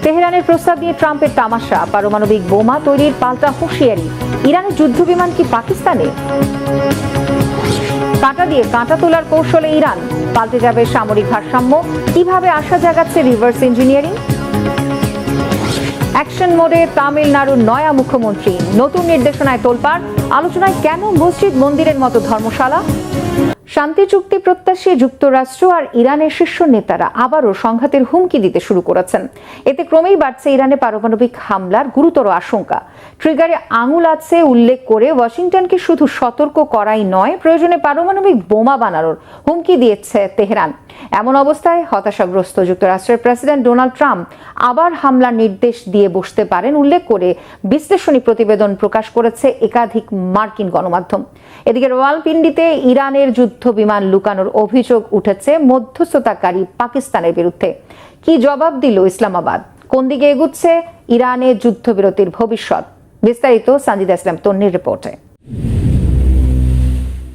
তেহরানের প্রস্তাব নিয়ে ট্রাম্পের তামাশা, পারমাণবিক বোমা তৈরির পাল্টা হুঁশিয়ারি। ইরানের যুদ্ধবিমান কি পাকিস্তানে? কাঁটা দিয়ে কাঁটা তোলার কৌশলে ইরান, পাল্টে যাবে সামরিক ভারসাম্য। কিভাবে আশা জাগাচ্ছে রিভার্স ইঞ্জিনিয়ারিং? অ্যাকশন মোডে তামিলনাড়ুর নয়া মুখ্যমন্ত্রী, নতুন নির্দেশনায় তোলপাড়। আলোচনায় কেন মসজিদ মন্দিরের মতো ধর্মশালা? শান্তি চুক্তি প্রত্যাশী যুক্তরাষ্ট্র আর ইরানের শীর্ষ নেতারা আবারও সংঘাতের হুমকি দিতে শুরু করেছেন। এতে ক্রমেই বাড়ছে ইরানে পারমাণবিক হামলার গুরুতর আশঙ্কা। ট্রিগারে আঙুল আছে উল্লেখ করে ওয়াশিংটনকে শুধু সতর্ক করাই নয়, প্রয়োজনে পারমাণবিক বোমা বানানোর হুমকি দিয়েছে তেহরান। এমন অবস্থায় হতাশাগ্রস্ত যুক্তরাষ্ট্রের প্রেসিডেন্ট ডোনাল্ড ট্রাম্প আবার হামলার নির্দেশ দিয়ে বসতে পারেন উল্লেখ করে বিশ্লেষণী প্রতিবেদন প্রকাশ করেছে একাধিক মার্কিন গণমাধ্যম। এদিকে রাওয়ালপিন্ডিতে ইরানের যুদ্ধ বিমান লুকানোর অভিযোগ উঠেছে মধ্যস্থতাকারী পাকিস্তানের বিরুদ্ধে। কি জবাব দিল ইসলামাবাদ? কোন দিকে এগুচ্ছে ইরানের যুদ্ধবিরতির ভবিষ্যৎ? বিস্তারিত সানজিদা ইসলাম তন্নির রিপোর্টে।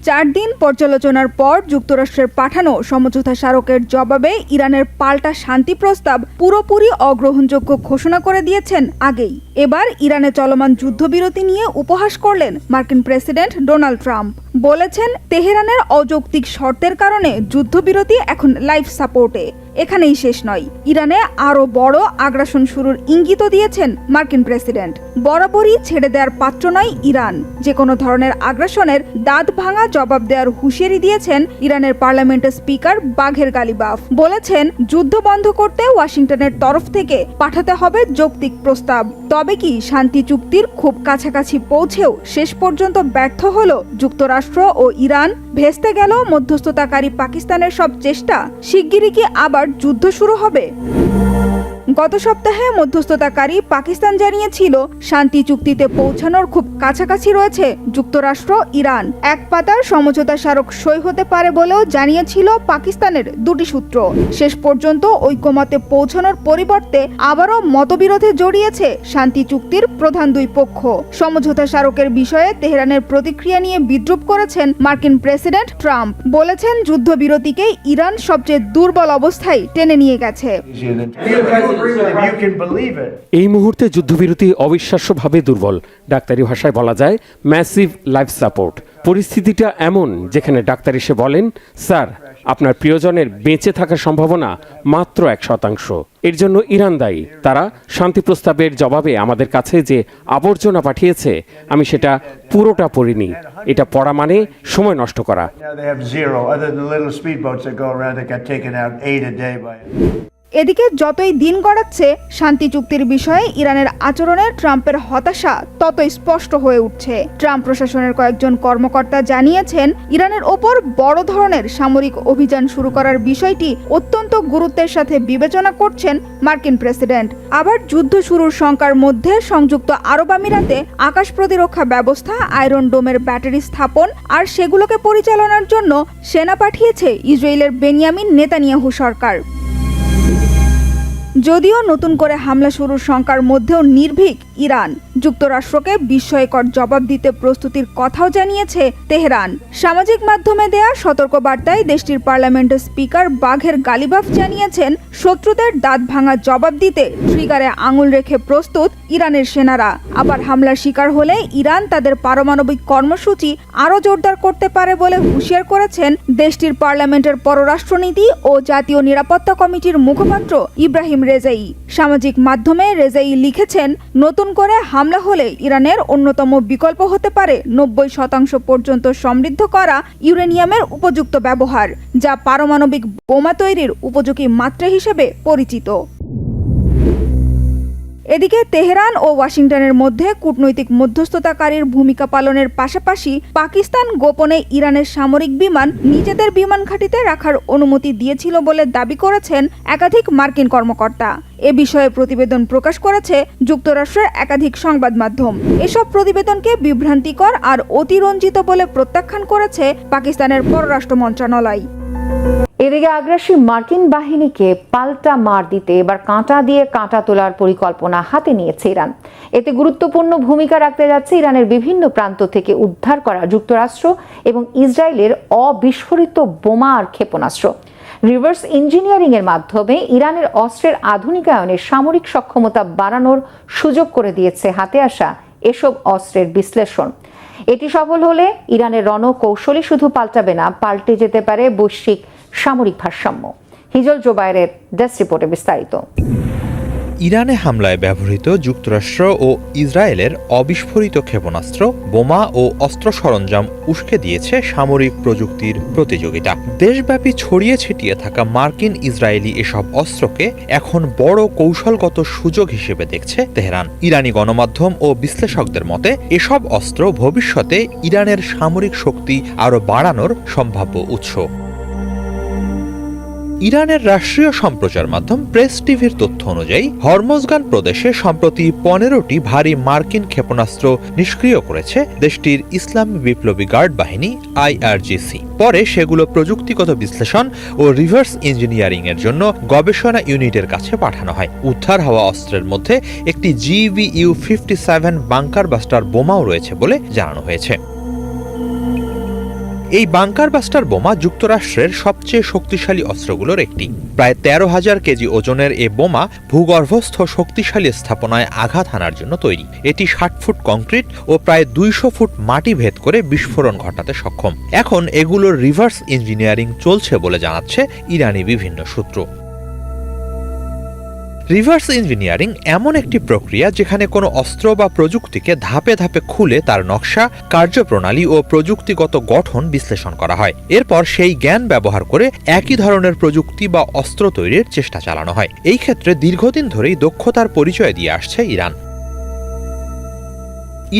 4 দিন পর্যালোচনার পর যুক্তরাষ্ট্রের পাঠানো সমঝোতা স্মারকের জবাবে ইরানের পাল্টা শান্তি প্রস্তাব পুরোপুরি অগ্রহণযোগ্য ঘোষণা করে দিয়েছেন আগেই। এবার ইরানে চলমান যুদ্ধবিরতি নিয়ে উপহাস করলেন মার্কিন প্রেসিডেন্ট ডোনাল্ড ট্রাম্প। বলেছেন, তেহরানের অযৌক্তিক শর্তের কারণে যুদ্ধবিরতি এখন লাইফ সাপোর্টে। এখানেই শেষ নয়, ইরানে আরও বড় আগ্রাসন শুরুর ইঙ্গিতও দিয়েছেন মার্কিন প্রেসিডেন্ট। বরাবরই ছেড়ে দেওয়ার পাত্র নয় ইরান, যে কোনো ধরনের আগ্রাসনের দাঁত ভাঙা জবাব দেওয়ার হুঁশিয়ারি দিয়েছেন ইরানের পার্লামেন্টের স্পিকার বাঘের গালিবাফ। বলেছেন, যুদ্ধ বন্ধ করতে ওয়াশিংটনের তরফ থেকে পাঠাতে হবে যৌক্তিক প্রস্তাব। তবে কি শান্তি চুক্তির খুব কাছাকাছি পৌঁছেও শেষ পর্যন্ত ব্যর্থ হলো যুক্তরাষ্ট্র ও ইরান? ভেস্তে গেল মধ্যস্থতাকারী পাকিস্তানের সব চেষ্টা? শিগগিরই কি আবার যুদ্ধ শুরু হবে? গত সপ্তাহে মধ্যস্থতাকারী পাকিস্তান জানিয়েছিল শান্তি চুক্তিতে পৌঁছানোর খুব কাছাকাছি রয়েছে যুক্তরাষ্ট্র ইরান। এক পাতার সমঝোতা স্মারক সই হতে পারে বলেও জানিয়েছিল পাকিস্তানের দুটি সূত্র। শেষ পর্যন্ত ঐকমত্যে পৌঁছানোর পরিবর্তে আবারও মতবিরোধে জড়িয়েছে শান্তি চুক্তির প্রধান দুই পক্ষ। সমঝোতা স্মারকের বিষয়ে তেহরানের প্রতিক্রিয়া নিয়ে বিদ্রূপ করেছেন মার্কিন প্রেসিডেন্ট ট্রাম্প। বলেছেন, যুদ্ধবিরতিকে ইরান সবচেয়ে দুর্বল অবস্থায় টেনে নিয়ে গেছে। এই মুহূর্তে যুদ্ধবিরতি অবিশ্বাস্যভাবে দুর্বল। ডাক্তারি ভাষায় বলা যায় ম্যাসিভ লাইফ সাপোর্ট। পরিস্থিতিটা এমন যেখানে ডাক্তার এসে বলেন, স্যার, আপনার প্রিয়জনের বেঁচে থাকার সম্ভাবনা মাত্র 1%। এর জন্য ইরান দায়ী। তারা শান্তি প্রস্তাবের জবাবে আমাদের কাছে যে আবর্জনা পাঠিয়েছে, আমি সেটা পুরোটা পড়িনি। এটা পড়া মানে সময় নষ্ট করা। এদিকে যতই দিন গড়াচ্ছে, শান্তি চুক্তির বিষয়ে ইরানের আচরণে ট্রাম্পের হতাশা ততই স্পষ্ট হয়ে উঠছে। ট্রাম্প প্রশাসনের কয়েকজন কর্মকর্তা জানিয়েছেন, ইরানের ওপর বড় ধরনের সামরিক অভিযান শুরু করার বিষয়টি অত্যন্ত গুরুত্বের সাথে বিবেচনা করছেন মার্কিন প্রেসিডেন্ট। আবার যুদ্ধ শুরুর শঙ্কার মধ্যে সংযুক্ত আরব আমিরাতে আকাশ প্রতিরক্ষা ব্যবস্থা, আয়রন ডোমের ব্যাটারি স্থাপন আর সেগুলোকে পরিচালনার জন্য সেনা পাঠিয়েছে ইসরায়েলের বেনিয়ামিন নেতানিয়াহু সরকার। যদিও নতুন করে হামলা শুরুর শঙ্কার মধ্যেও নির্ভীক ইরান, যুক্তরাষ্ট্রকে বিস্ময়কর জবাব দিতে প্রস্তুতির কথাও জানিয়েছে তেহরান। সামাজিক মাধ্যমে দেয়া সতর্কবার্তায় দেশটির পার্লামেন্টের স্পিকার বাঘের গালিবাফ জানিয়েছেন, শত্রুদের দাঁত ভাঙা জবাব দিতে ট্রিগারে আঙুল রেখে প্রস্তুত ইরানের সেনারা। আবার হামলার শিকার হলে ইরান তাদের পারমাণবিক কর্মসূচি আরও জোরদার করতে পারে বলে হুঁশিয়ার করেছেন দেশটির পার্লামেন্টের পররাষ্ট্রনীতি ও জাতীয় নিরাপত্তা কমিটির মুখপাত্র ইব্রাহিম রেজাই। সামাজিক মাধ্যমে রেজাই লিখেছেন, নতুন করে হামলা হলে ইরানের অন্যতম বিকল্প হতে পারে 90% পর্যন্ত সমৃদ্ধ করা ইউরেনিয়ামের উপযুক্ত ব্যবহার, যা পারমাণবিক বোমা তৈরির উপযোগী মাত্রা হিসেবে পরিচিত। এদিকে তেহরান ও ওয়াশিংটনের মধ্যে কূটনৈতিক মধ্যস্থতাকারীর ভূমিকা পালনের পাশাপাশি পাকিস্তান গোপনে ইরানের সামরিক বিমান নিজেদের বিমান ঘাঁটিতে রাখার অনুমতি দিয়েছিল বলে দাবি করেছেন একাধিক মার্কিন কর্মকর্তা। এ বিষয়ে প্রতিবেদন প্রকাশ করেছে যুক্তরাষ্ট্রের একাধিক সংবাদ মাধ্যম। এসব প্রতিবেদনকে বিভ্রান্তিকর আর অতিরঞ্জিত বলে প্রত্যাখ্যান করেছে পাকিস্তানের পররাষ্ট্র মন্ত্রণালয়। এদিকে আগ্রাসী মার্কিন বাহিনীকে পাল্টা মার দিতে এবার কাঁটা দিয়ে কাঁটা তোলার পরিকল্পনা হাতে নিয়েছে ইরান। এতে গুরুত্বপূর্ণ ভূমিকা রাখতে যাচ্ছে ইরানের বিভিন্ন প্রান্ত থেকে উদ্ধার করা যুক্তরাষ্ট্র এবং ইসরায়েলের অবিস্ফোরিত বোমা আর ক্ষেপণাস্ত্র। রিভার্স ইঞ্জিনিয়ারিং এর মাধ্যমে ইরানের অস্ত্রের আধুনিকায়নের সামরিক সক্ষমতা বাড়ানোর সুযোগ করে দিয়েছে হাতে আসা এসব অস্ত্রের বিশ্লেষণ। এটি সফল হলে ইরানের রণকৌশলই শুধু পাল্টাবে না, পাল্টে যেতে পারে বৈশ্বিক সামরিক ভারসাম্য। হিজল জোবায়েরের ডেস্ক রিপোর্টে বিস্তারিত। ইরানে হামলায় ব্যবহৃত যুক্তরাষ্ট্র ও ইসরায়েলের অবিস্ফোরিত ক্ষেপণাস্ত্র, বোমা ও অস্ত্র সরঞ্জাম উস্কে দিয়েছে সামরিক প্রযুক্তির প্রতিযোগিতা। দেশব্যাপী ছড়িয়ে ছিটিয়ে থাকা মার্কিন ইসরায়েলি এসব অস্ত্রকে এখন বড় কৌশলগত সুযোগ হিসেবে দেখছে তেহরান। ইরানি গণমাধ্যম ও বিশ্লেষকদের মতে এসব অস্ত্র ভবিষ্যতে ইরানের সামরিক শক্তি আরও বাড়ানোর সম্ভাব্য উৎস। ইরানের রাষ্ট্রীয় সম্প্রচার মাধ্যম প্রেস টিভির তথ্য অনুযায়ী হরমোজগান প্রদেশে সম্প্রতি 15টি ভারী মার্কিন ক্ষেপণাস্ত্র নিষ্ক্রিয় করেছে দেশটির ইসলামী বিপ্লবী গার্ড বাহিনী IRGC। পরে সেগুলো প্রযুক্তিগত বিশ্লেষণ ও রিভার্স ইঞ্জিনিয়ারিং এর জন্য গবেষণা ইউনিটের কাছে পাঠানো হয়। উদ্ধার হওয়া অস্ত্রের মধ্যে একটি GBU-57 বাংকার বাস্টার বোমাও রয়েছে বলে জানানো হয়েছে। এই বাংকার বাস্টার বোমা যুক্তরাষ্ট্রের সবচেয়ে শক্তিশালী অস্ত্রগুলোর একটি। প্রায় 13,000 কেজি ওজনের এ বোমা ভূগর্ভস্থ শক্তিশালী স্থাপনায় আঘাত হানার জন্য তৈরি। এটি 60 ফুট কংক্রিট ও প্রায় 200 ফুট মাটি ভেদ করে বিস্ফোরণ ঘটাতে সক্ষম। এখন এগুলোর রিভার্স ইঞ্জিনিয়ারিং চলছে বলে জানাচ্ছে ইরানি বিভিন্ন সূত্র। রিভার্স ইঞ্জিনিয়ারিং এমন একটি প্রক্রিয়া যেখানে কোনো অস্ত্র বা প্রযুক্তিকে ধাপে ধাপে খুলে তার নকশা, কার্যপ্রণালী ও প্রযুক্তিগত গঠন বিশ্লেষণ করা হয়। এরপর সেই জ্ঞান ব্যবহার করে একই ধরনের প্রযুক্তি বা অস্ত্র তৈরির চেষ্টা চালানো হয়। এই ক্ষেত্রে দীর্ঘদিন ধরেই দক্ষতার পরিচয় দিয়ে আসছে ইরান।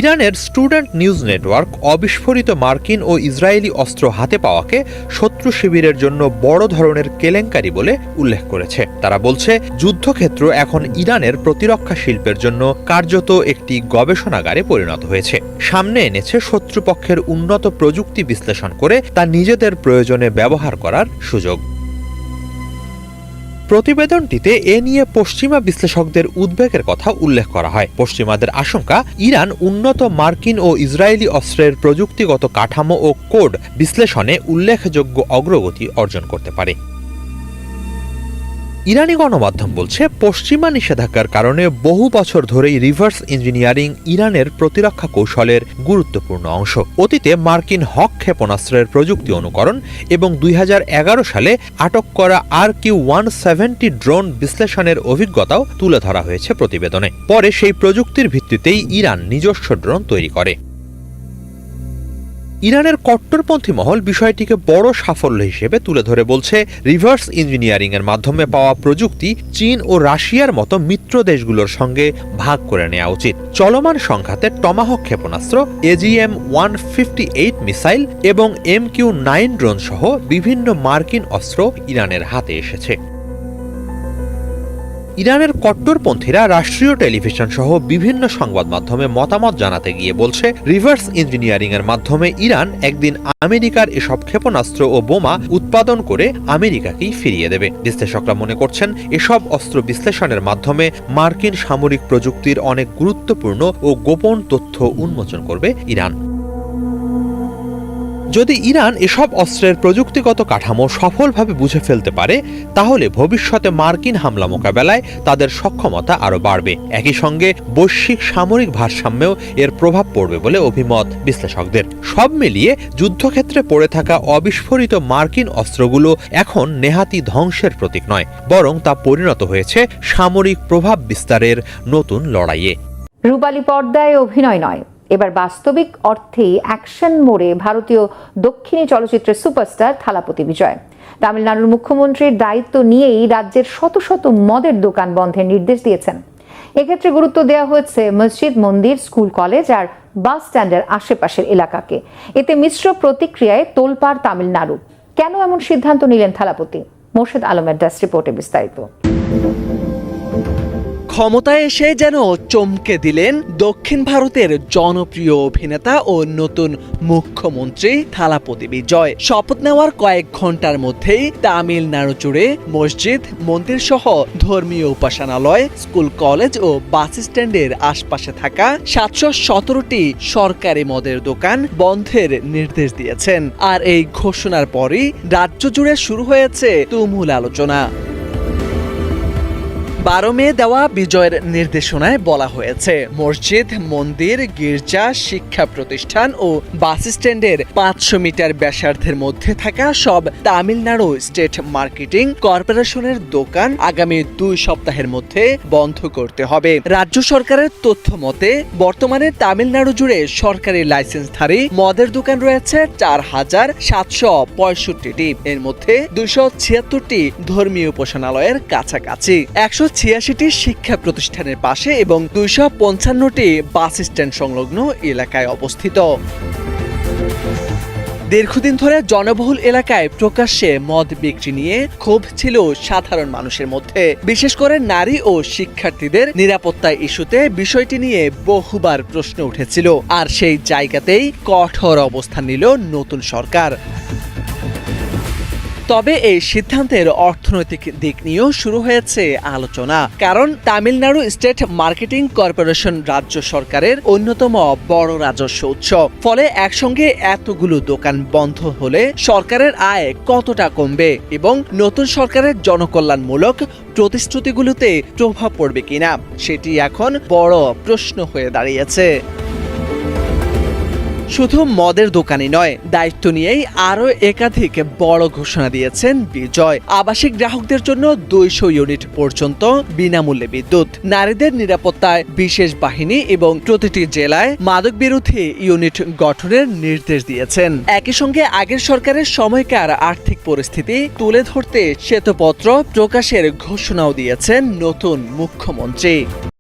ইরানের স্টুডেন্ট নিউজ নেটওয়ার্ক অবিস্ফোরিত মার্কিন ও ইসরায়েলি অস্ত্র হাতে পাওয়াকে শত্রু শিবিরের জন্য বড় ধরনের কেলেঙ্কারি বলে উল্লেখ করেছে। তারা বলছে, যুদ্ধক্ষেত্র এখন ইরানের প্রতিরক্ষা শিল্পের জন্য কার্যত একটি গবেষণাগারে পরিণত হয়েছে। সামনে এনেছে শত্রুপক্ষের উন্নত প্রযুক্তি বিশ্লেষণ করে তা নিজেদের প্রয়োজনে ব্যবহার করার সুযোগ। প্রতিবেদনটিতে এ নিয়ে পশ্চিমা বিশ্লেষকদের উদ্বেগের কথা উল্লেখ করা হয়। পশ্চিমাদের আশঙ্কা, ইরান উন্নত মার্কিন ও ইসরায়েলি অস্ত্রের প্রযুক্তিগত কাঠামো ও কোড বিশ্লেষণে উল্লেখযোগ্য অগ্রগতি অর্জন করতে পারে। ইরানি গণমাধ্যম বলছে, পশ্চিমা নিষেধাজ্ঞার কারণে বহু বছর ধরেই রিভার্স ইঞ্জিনিয়ারিং ইরানের প্রতিরক্ষা কৌশলের গুরুত্বপূর্ণ অংশ। অতীতে মার্কিন হক ক্ষেপণাস্ত্রের প্রযুক্তি অনুকরণ এবং 2011 সালে আটক করা RQ-170 ড্রোন বিশ্লেষণের অভিজ্ঞতাও তুলে ধরা হয়েছে প্রতিবেদনে। পরে সেই প্রযুক্তির ভিত্তিতেই ইরান নিজস্ব ড্রোন তৈরি করে। ইরানের কট্টরপন্থী মহল বিষয়টিকে বড় সাফল্য হিসেবে তুলে ধরে বলছে, রিভার্স ইঞ্জিনিয়ারিং এর মাধ্যমে পাওয়া প্রযুক্তি চীন ও রাশিয়ার মতো মিত্র দেশগুলোর সঙ্গে ভাগ করে নেওয়া উচিত। চলমান সংঘাতে টমাহক ক্ষেপণাস্ত্র, AGM-158 মিসাইল এবং MQ-9 ড্রোন সহ বিভিন্ন মার্কিন অস্ত্র ইরানের হাতে এসেছে। ইরানের কট্টরপন্থীরা রাষ্ট্রীয় টেলিভিশন সহ বিভিন্ন সংবাদ মাধ্যমে মতামত জানাতে গিয়ে বলছে, রিভার্স ইঞ্জিনিয়ারিং এর মাধ্যমে ইরান একদিন আমেরিকার এসব ক্ষেপণাস্ত্র ও বোমা উৎপাদন করে আমেরিকাকেই ফিরিয়ে দেবে। বিশ্লেষকরা মনে করছেন, এসব অস্ত্র বিশ্লেষণের মাধ্যমে মার্কিন সামরিক প্রযুক্তির অনেক গুরুত্বপূর্ণ ও গোপন তথ্য উন্মোচন করবে ইরান। যদি ইরান এসব অস্ত্রের প্রযুক্তিগত কাঠামো সফলভাবে বুঝে ফেলতে পারে, তাহলে ভবিষ্যতে মার্কিন হামলা মোকাবেলায় তাদের সক্ষমতা আরও বাড়বে। একই সঙ্গে বৈশ্বিক সামরিক ভারসাম্যেও এর প্রভাব পড়বে বলে অভিমত বিশ্লেষকদের। সব মিলিয়ে যুদ্ধক্ষেত্রে পড়ে থাকা অবিস্ফোরিত মার্কিন অস্ত্রগুলো এখন নেহাতি ধ্বংসের প্রতীক নয়, বরং তা পরিণত হয়েছে সামরিক প্রভাব বিস্তারের নতুন লড়াইয়ে। রূপালী পর্দায় অভিনয় নয়, এবার বাস্তবিক অর্থেই অ্যাকশন মোড়ে ভারতীয় দক্ষিণী চলচ্চিত্রের সুপারস্টার থালাপতি বিজয়। তামিলনাড়ুর মুখ্যমন্ত্রীর দায়িত্ব নিয়েই রাজ্যের শত শত মদের দোকান বন্ধের নির্দেশ দিয়েছেন। এক্ষেত্রে গুরুত্ব দেওয়া হয়েছে মসজিদ, মন্দির, স্কুল, কলেজ আর বাস স্ট্যান্ডের আশেপাশের এলাকাকে। এতে মিশ্র প্রতিক্রিয়ায় তোলপাড় তামিলনাড়ু। কেন এমন সিদ্ধান্ত নিলেন থালাপতি? মোর্শেদ আলমের ডেস্ক রিপোর্টে বিস্তারিত। ক্ষমতায় এসে যেন চমকে দিলেন দক্ষিণ ভারতের জনপ্রিয় অভিনেতা ও নতুন মুখ্যমন্ত্রী থালাপতি বিজয়। শপথ নেওয়ার কয়েক ঘন্টার মধ্যেই তামিলনাড়ু জুড়ে মসজিদ, মন্দির সহ ধর্মীয় উপাসনালয়, স্কুল, কলেজ ও বাস স্ট্যান্ডের আশপাশে থাকা 717টি সরকারি মদের দোকান বন্ধের নির্দেশ দিয়েছেন। আর এই ঘোষণার পরই রাজ্য জুড়ে শুরু হয়েছে তুমুল আলোচনা। 12 মে দেওয়া বিজয়ের নির্দেশনায় বলা হয়েছে, মসজিদ, মন্দির, গির্জা, শিক্ষা প্রতিষ্ঠান ও বাস স্ট্যান্ডের 500 মিটার ব্যাসার্ধের মধ্যে থাকা সব তামিলনাড়ু স্টেট মার্কেটিং কর্পোরেশনের দোকান আগামী 2 সপ্তাহের মধ্যে বন্ধ করতে হবে। রাজ্য সরকারের তথ্য মতে বর্তমানে তামিলনাড়ু জুড়ে সরকারি লাইসেন্সধারী মদের দোকান রয়েছে 4765টি। এর মধ্যে 276টি ধর্মীয় উপাসনালয়ের কাছাকাছি, 186টি শিক্ষা প্রতিষ্ঠানের পাশে এবং 255টি বাস স্ট্যান্ড সংলগ্ন এলাকায় অবস্থিত। দীর্ঘদিন ধরে জনবহুল এলাকায় প্রকাশ্যে মদ বিক্রি নিয়ে ক্ষোভ ছিল সাধারণ মানুষের মধ্যে, বিশেষ করে নারী ও শিক্ষার্থীদের নিরাপত্তা ইস্যুতে বিষয়টি নিয়ে বহুবার প্রশ্ন উঠেছিল। আর সেই জায়গাতেই কঠোর অবস্থান নিল নতুন সরকার। তবে এই সিদ্ধান্তের অর্থনৈতিক দিক নিয়েও শুরু হয়েছে আলোচনা, কারণ তামিলনাড়ু স্টেট মার্কেটিং কর্পোরেশন রাজ্য সরকারের অন্যতম বড় রাজস্ব উৎস। ফলে একসঙ্গে এতগুলো দোকান বন্ধ হলে সরকারের আয় কতটা কমবে এবং নতুন সরকারের জনকল্যাণমূলক প্রতিশ্রুতিগুলোতে প্রভাব পড়বে কিনা, সেটি এখন বড় প্রশ্ন হয়ে দাঁড়িয়েছে। শুধু মদের দোকানই নয়, দায়িত্ব নিয়েই আরও একাধিক বড় ঘোষণা দিয়েছেন বিজয়। আবাসিক গ্রাহকদের জন্য 200 ইউনিট পর্যন্ত বিনামূল্যে বিদ্যুৎ, নারীদের নিরাপত্তায় বিশেষ বাহিনী এবং প্রতিটি জেলায় মাদক বিরোধী ইউনিট গঠনের নির্দেশ দিয়েছেন। একই সঙ্গে আগের সরকারের সময়কার আর্থিক পরিস্থিতি তুলে ধরতে শ্বেতপত্র প্রকাশের ঘোষণাও দিয়েছেন নতুন মুখ্যমন্ত্রী।